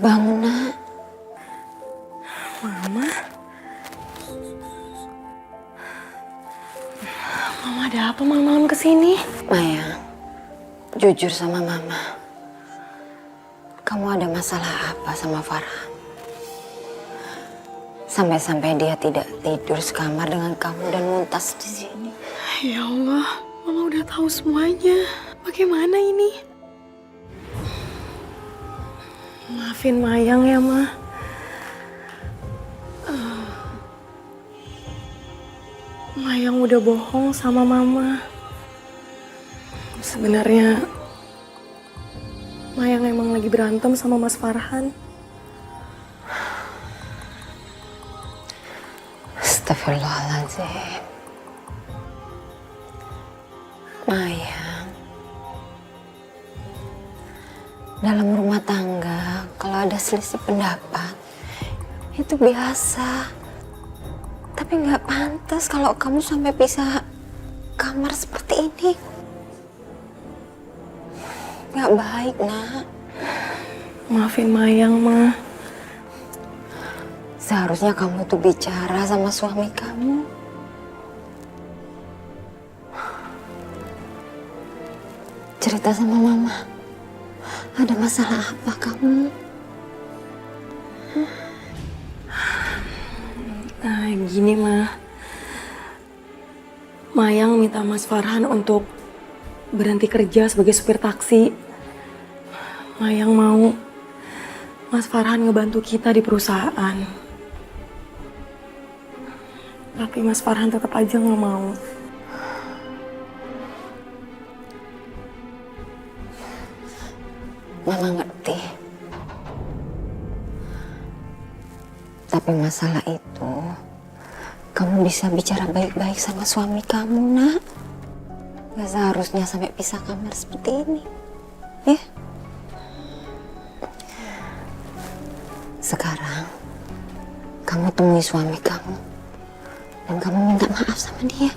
Bangun, Nak. Mama? Mama ada apa malam-malam kesini? Maya, jujur sama Mama. Kamu ada masalah apa sama Farhan? Sampai-sampai dia tidak tidur sekamar dengan kamu dan muntas di sini. Ya Allah, Mama udah tahu semuanya. Bagaimana ini? Maafin Mayang ya, Ma. Mayang udah bohong sama Mama. Sebenarnya Mayang emang lagi berantem sama Mas Farhan. Astagfirullahaladzim. Mayang, dalam rumah tangga kalau ada selisih pendapat itu biasa. Tapi nggak pantas kalau kamu sampai pisah kamar seperti ini. Nggak baik, Nak. Maafin Mayang, Ma. Seharusnya kamu tuh bicara sama suami kamu. Cerita sama Mama. Ada masalah apa kamu? Gini, Ma. Mayang minta Mas Farhan untuk berhenti kerja sebagai supir taksi. Mayang mau Mas Farhan ngebantu kita di perusahaan. Tapi Mas Farhan tetap aja nggak mau. Mama ngerti. Tapi masalah itu, kamu bisa bicara baik-baik sama suami kamu, Nak. Gak seharusnya sampai pisah kamar seperti ini. Ya? Sekarang, kamu temui suami kamu. Dan kamu minta maaf sama dia.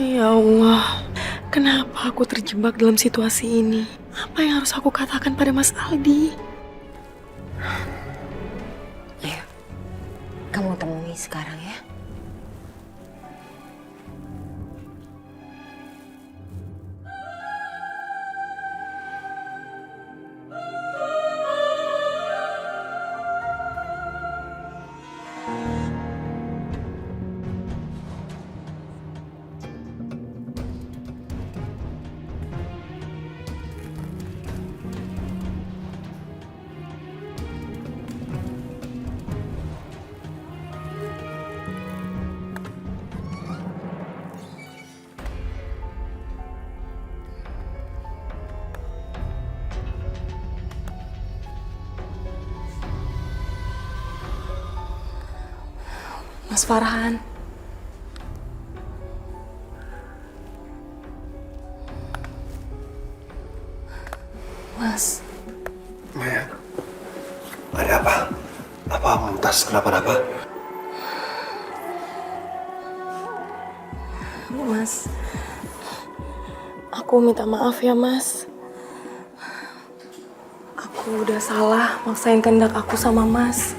Ya Allah, kenapa aku terjebak dalam situasi ini? Apa yang harus aku katakan pada Mas Aldi? Ayo, kamu temui sekarang ya. Mas Farhan. Mas. Maya, ada apa? Apa Mumtaz kenapa-napa? Mas, aku minta maaf ya, Mas. Aku udah salah maksain kehendak aku sama Mas.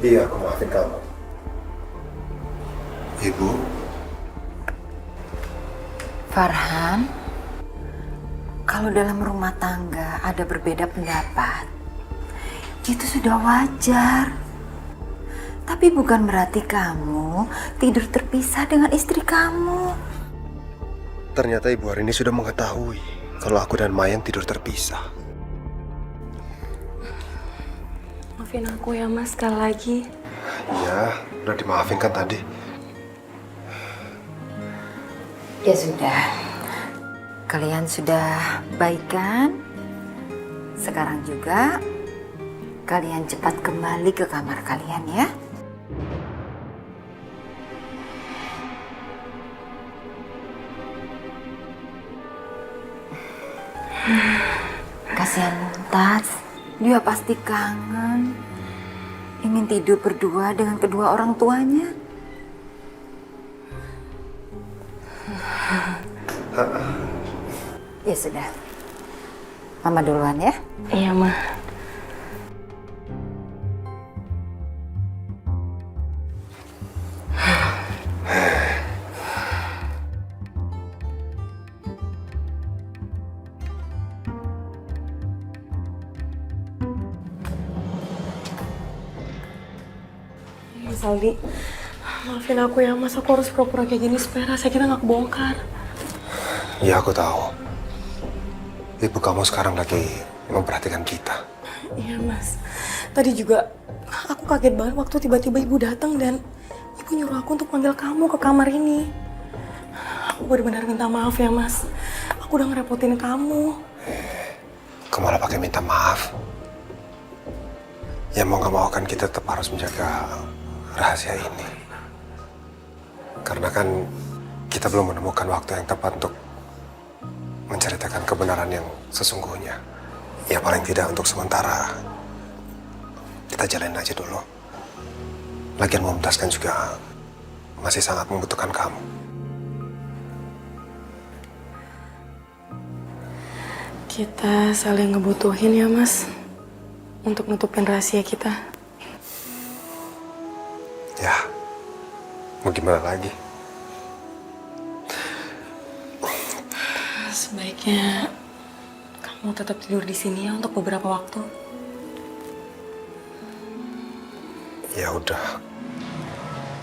Iya, aku maafin kamu. Ibu? Farhan, kalau dalam rumah tangga ada berbeda pendapat, itu sudah wajar. Tapi bukan berarti kamu tidur terpisah dengan istri kamu. Ternyata Ibu hari ini sudah mengetahui kalau aku dan Mayang tidur terpisah. Maafin aku ya, Mas, sekali lagi. Iya, udah dimaafin kan tadi. Ya sudah, kalian sudah baikan. Sekarang juga kalian cepat kembali ke kamar kalian ya. Kasihan Mumtaz, dia pasti kangen. Ingin tidur berdua dengan kedua orang tuanya. Ya sudah. Mama duluan ya. Iya, Ma. Mas Aldi, maafin aku ya, Mas. Aku harus pura-pura kayak gini supaya rasa kita nggak kebongkar. Ya aku tahu. Ibu kamu sekarang lagi memperhatikan kita. Iya, Mas. Tadi juga aku kaget banget waktu tiba-tiba ibu datang dan ibu nyuruh aku untuk panggil kamu ke kamar ini. Aku benar-benar minta maaf ya, Mas. Aku udah ngerepotin kamu. Kamu malah pakai minta maaf. Ya mau nggak mau kan kita tetap harus menjaga rahasia ini. Karena kan kita belum menemukan waktu yang tepat untuk menceritakan kebenaran yang sesungguhnya. Ya paling tidak untuk sementara kita jalanin aja dulu. Lagian Mumtaz kan juga masih sangat membutuhkan kamu. Kita saling ngebutuhin ya, Mas. Untuk nutupin rahasia kita. Ya, mau gimana lagi? Sebaiknya kamu tetap tidur di sini ya untuk beberapa waktu. Ya udah,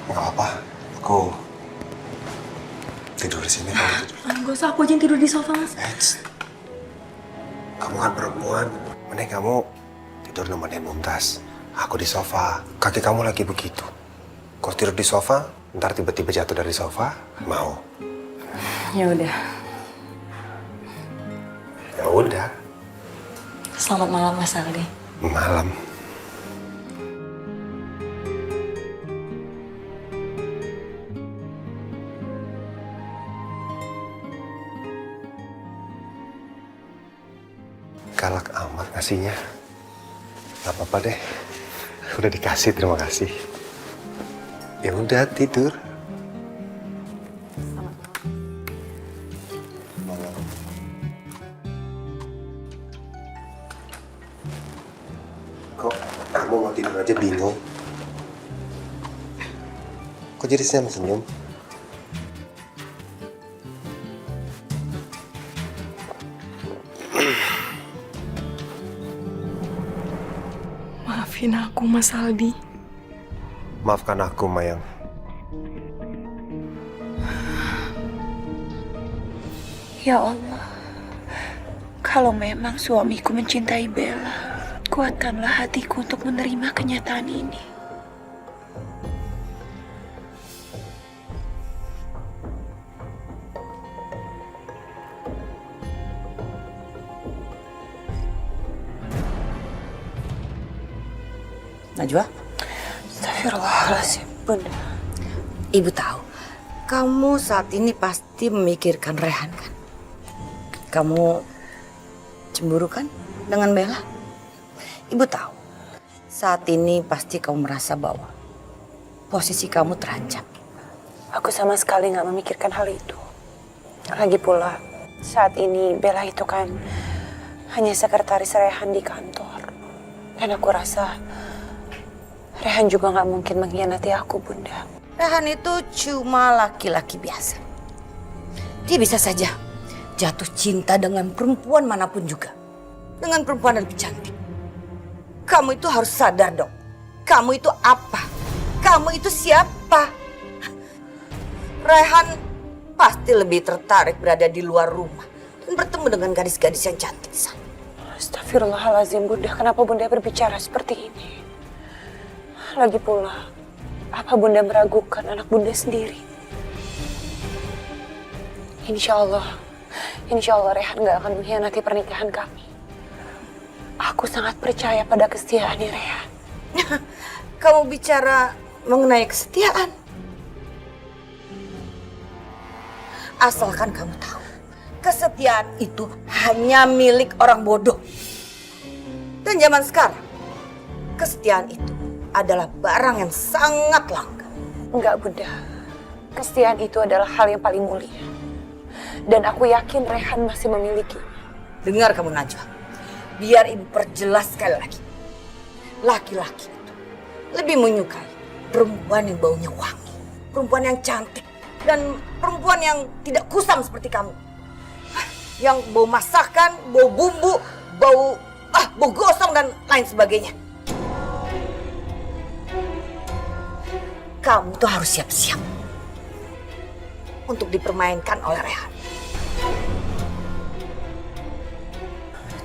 nggak apa-apa. Aku tidur di sini. Kamu tidur. Gak usah, aku aja yang tidur di sofa, Mas. Kamu kan perempuan. Mending kamu tidur nemenin Mumtaz. Aku di sofa. Kaki kamu lagi begitu. Kau tidur di sofa, ntar tiba-tiba jatuh dari sofa. Mau? Ya udah. Ya udah. Selamat malam, Mas Aldi. Malam. Galak amat ngasihnya. Gak apa-apa deh. Udah dikasih, terima kasih. Ya udah tidur. Kok kamu mau tidur aja bingung? Kok jadi senyum-senyum? Maafin aku, Mas Aldi. Maafkan aku, Mayang. Ya Allah, kalau memang suamiku mencintai Bella, kuatkanlah hatiku untuk menerima kenyataan ini. Najwa, Astagfirullahaladzim, Bunda. Ibu tahu kamu saat ini pasti memikirkan Rehan kan? Kamu cemburu kan dengan Bella? Ibu tahu saat ini pasti kamu merasa bahwa posisi kamu terancam. Aku sama sekali nggak memikirkan hal itu. Lagi pula, saat ini Bella itu kan hanya sekretaris Rehan di kantor. Dan aku rasa Rehan juga nggak mungkin mengkhianati aku, Bunda. Rehan itu cuma laki-laki biasa. Dia bisa saja jatuh cinta dengan perempuan manapun juga. Dengan perempuan yang lebih cantik. Kamu itu harus sadar dong. Kamu itu apa? Kamu itu siapa? Rehan pasti lebih tertarik berada di luar rumah. Dan bertemu dengan gadis-gadis yang cantik di sana. Astagfirullahaladzim, Bunda. Kenapa Bunda berbicara seperti ini? Lagi pula, apa Bunda meragukan anak Bunda sendiri? Insya Allah Rehan gak akan mengkhianati pernikahan kami. Aku sangat percaya pada kesetiaannya Rehan. Kamu bicara mengenai kesetiaan. Asalkan kamu tahu, kesetiaan itu hanya milik orang bodoh. Dan zaman sekarang, kesetiaan itu adalah barang yang sangat langka. Enggak, Bunda. Kesetiaan itu adalah hal yang paling mulia. Dan aku yakin Rehan masih memiliki. Dengar kamu Najwa, biar ibu perjelas sekali lagi. Laki-laki itu lebih menyukai perempuan yang baunya wangi, perempuan yang cantik, dan perempuan yang tidak kusam seperti kamu. Yang bau masakan, bau bumbu, bau gosong dan lain sebagainya. Kamu tuh harus siap-siap untuk dipermainkan oleh Rehan.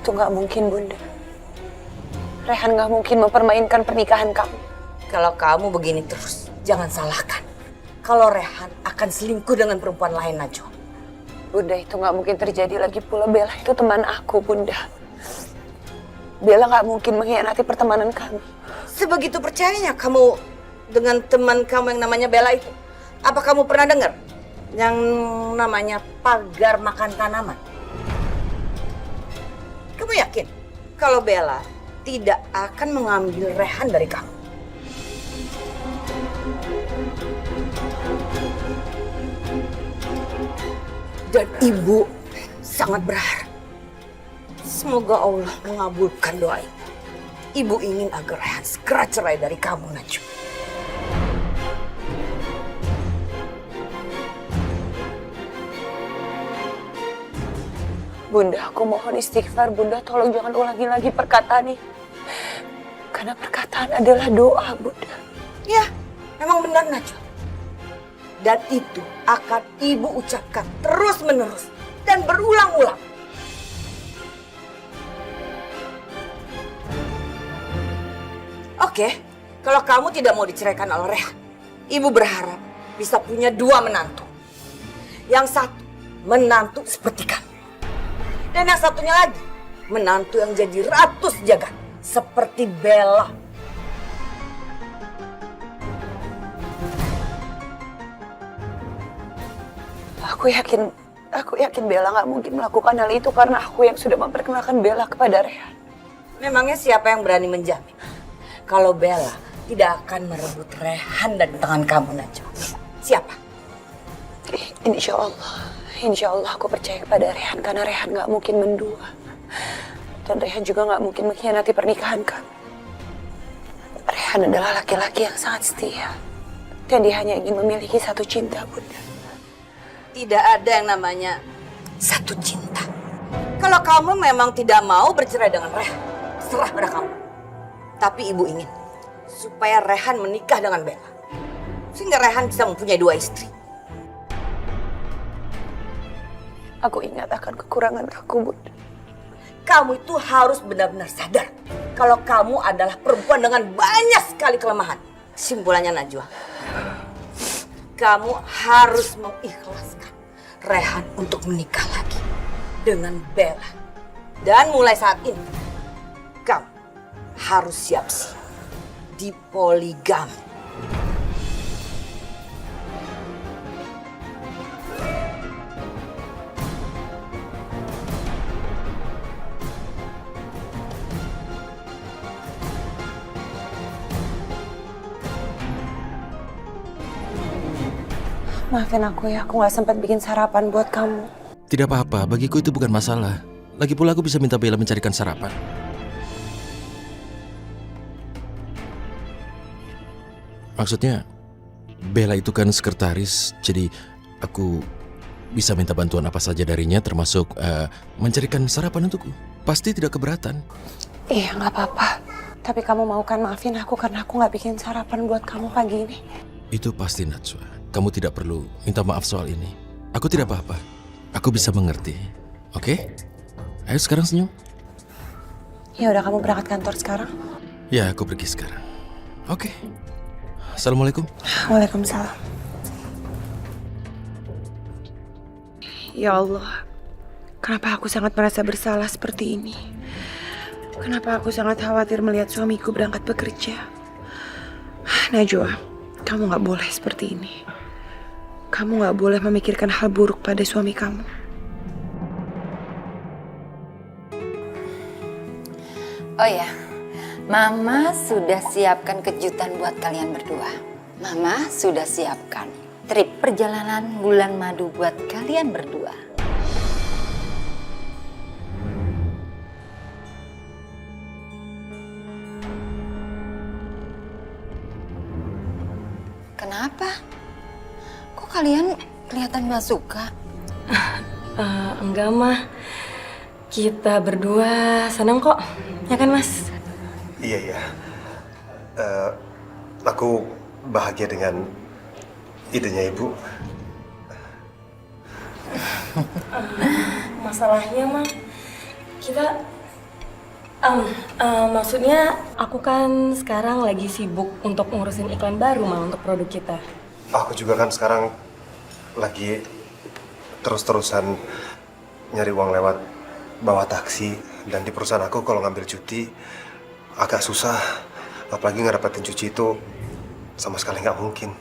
Itu nggak mungkin, Bunda. Rehan nggak mungkin mempermainkan pernikahan kamu. Kalau kamu begini terus, jangan salahkan kalau Rehan akan selingkuh dengan perempuan lain, Najwa. Bunda, itu nggak mungkin terjadi. Lagi pula Bella itu teman aku, Bunda. Bella nggak mungkin mengkhianati pertemanan kami. Sebegitu percayanya kamu dengan teman kamu yang namanya Bella itu. Apa kamu pernah dengar yang namanya pagar makan tanaman? Kamu yakin kalau Bella tidak akan mengambil Rehan dari kamu? Dan ibu sangat berharap semoga Allah mengabulkan doa ibu. Ibu ingin agar Rehan segera cerai dari kamu, Najwa. Bunda, aku mohon istighfar. Bunda, tolong jangan ulangi lagi perkataan ini. Karena perkataan adalah doa, Bunda. Ya, memang benar, Najwa. Dan itu akan ibu ucapkan terus-menerus dan berulang-ulang. Oke, kalau kamu tidak mau diceraikan oleh Rehan, ibu berharap bisa punya 2 menantu. Yang satu, menantu seperti kamu. Dan yang satunya lagi, menantu yang jadi ratu sejagat, seperti Bella. Aku yakin Bella nggak mungkin melakukan hal itu karena aku yang sudah memperkenalkan Bella kepada Rehan. Memangnya siapa yang berani menjamin kalau Bella tidak akan merebut Rehan dari tangan kamu, Najwa? Siapa? Insya Allah aku percaya kepada Rehan karena Rehan nggak mungkin mendua. Dan Rehan juga nggak mungkin mengkhianati pernikahan kami. Rehan adalah laki-laki yang sangat setia. Dan dia hanya ingin memiliki satu cinta, Bunda. Tidak ada yang namanya satu cinta. Kalau kamu memang tidak mau bercerai dengan Rehan, serah pada kamu. Tapi ibu ingin supaya Rehan menikah dengan Bella. Sehingga Rehan bisa mempunyai 2 istri. Aku ingat akan kekurangan aku, Bunda. Kamu itu harus benar-benar sadar kalau kamu adalah perempuan dengan banyak sekali kelemahan. Simpulannya, Najwa, kamu harus mengikhlaskan Rehan untuk menikah lagi dengan Bella. Dan mulai saat ini, kamu harus siap-siap dipoligami. Maafin aku ya, aku nggak sempat bikin sarapan buat kamu. Tidak apa-apa, bagiku itu bukan masalah. Lagi pula aku bisa minta Bella mencarikan sarapan. Maksudnya, Bella itu kan sekretaris, jadi aku bisa minta bantuan apa saja darinya, termasuk mencarikan sarapan untukku. Pasti tidak keberatan. Iya, nggak apa-apa. Tapi kamu mau kan maafin aku karena aku nggak bikin sarapan buat kamu pagi ini. Itu pasti, Najwa. Kamu tidak perlu minta maaf soal ini. Aku tidak apa-apa. Aku bisa mengerti. Oke? Ayo sekarang senyum. Ya udah, kamu berangkat kantor sekarang? Ya, aku pergi sekarang. Oke. Assalamualaikum. Waalaikumsalam. Ya Allah, kenapa aku sangat merasa bersalah seperti ini? Kenapa aku sangat khawatir melihat suamiku berangkat bekerja? Najwa, kamu gak boleh seperti ini. Kamu gak boleh memikirkan hal buruk pada suami kamu. Oh ya, Mama sudah siapkan kejutan buat kalian berdua. Mama sudah siapkan trip perjalanan bulan madu buat kalian berdua. Kenapa? Kok kalian kelihatan gak suka? Enggak mah, kita berdua seneng kok, ya kan Mas? Iya. Aku bahagia dengan idenya Ibu. Masalahnya mah, kita maksudnya aku kan sekarang lagi sibuk untuk ngurusin iklan baru mah untuk produk kita. Aku juga kan sekarang lagi terus-terusan nyari uang lewat bawa taksi. Dan di perusahaan aku kalau ngambil cuti agak susah. Apalagi ngedapetin cuti itu sama sekali nggak mungkin.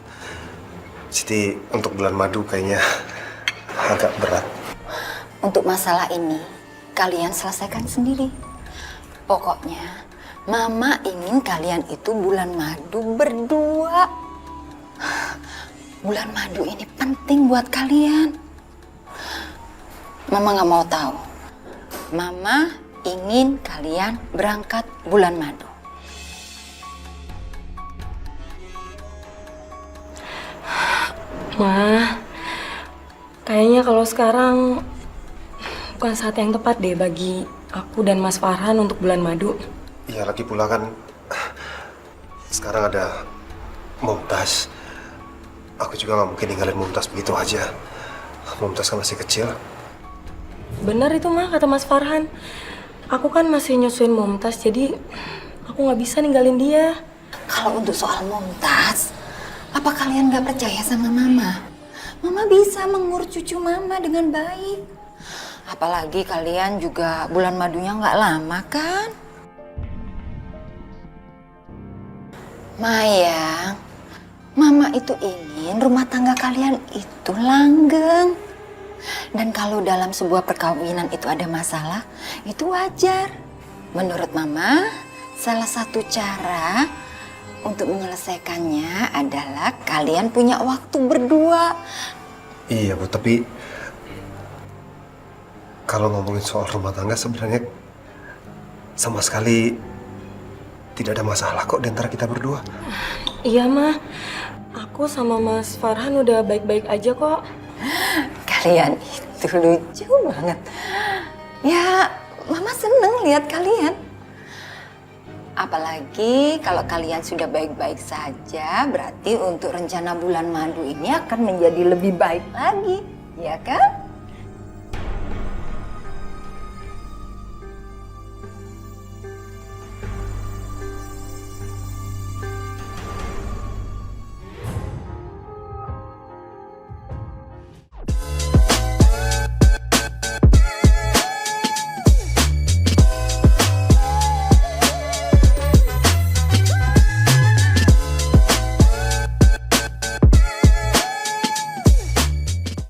Jadi untuk bulan madu kayaknya agak berat. Untuk masalah ini, kalian selesaikan sendiri. Pokoknya, Mama ingin kalian itu bulan madu berdua. Bulan madu ini penting buat kalian. Mama nggak mau tahu. Mama ingin kalian berangkat bulan madu. Mah, kayaknya kalau sekarang bukan saat yang tepat deh bagi aku dan Mas Farhan untuk bulan madu. Iya, lagi pula kan sekarang ada Mumtaz. Aku juga nggak mungkin ninggalin Mumtaz begitu aja. Mumtaz kan masih kecil. Benar itu mah kata Mas Farhan. Aku kan masih nyusuin Mumtaz, jadi aku nggak bisa ninggalin dia. Kalau untuk soal Mumtaz, apa kalian gak percaya sama Mama? Mama bisa mengurus cucu Mama dengan baik. Apalagi kalian juga bulan madunya gak lama kan? Maya, Mama itu ingin rumah tangga kalian itu langgeng. Dan kalau dalam sebuah perkawinan itu ada masalah, itu wajar. Menurut Mama, salah satu cara untuk menyelesaikannya adalah kalian punya waktu berdua. Iya Bu, tapi kalau ngomongin soal rumah tangga sebenarnya sama sekali tidak ada masalah kok di antara kita berdua. Iya mah, aku sama Mas Farhan udah baik-baik aja kok. Kalian itu lucu banget. Ya, Mama seneng lihat kalian. Apalagi kalau kalian sudah baik-baik saja, berarti untuk rencana bulan madu ini akan menjadi lebih baik lagi, ya kan?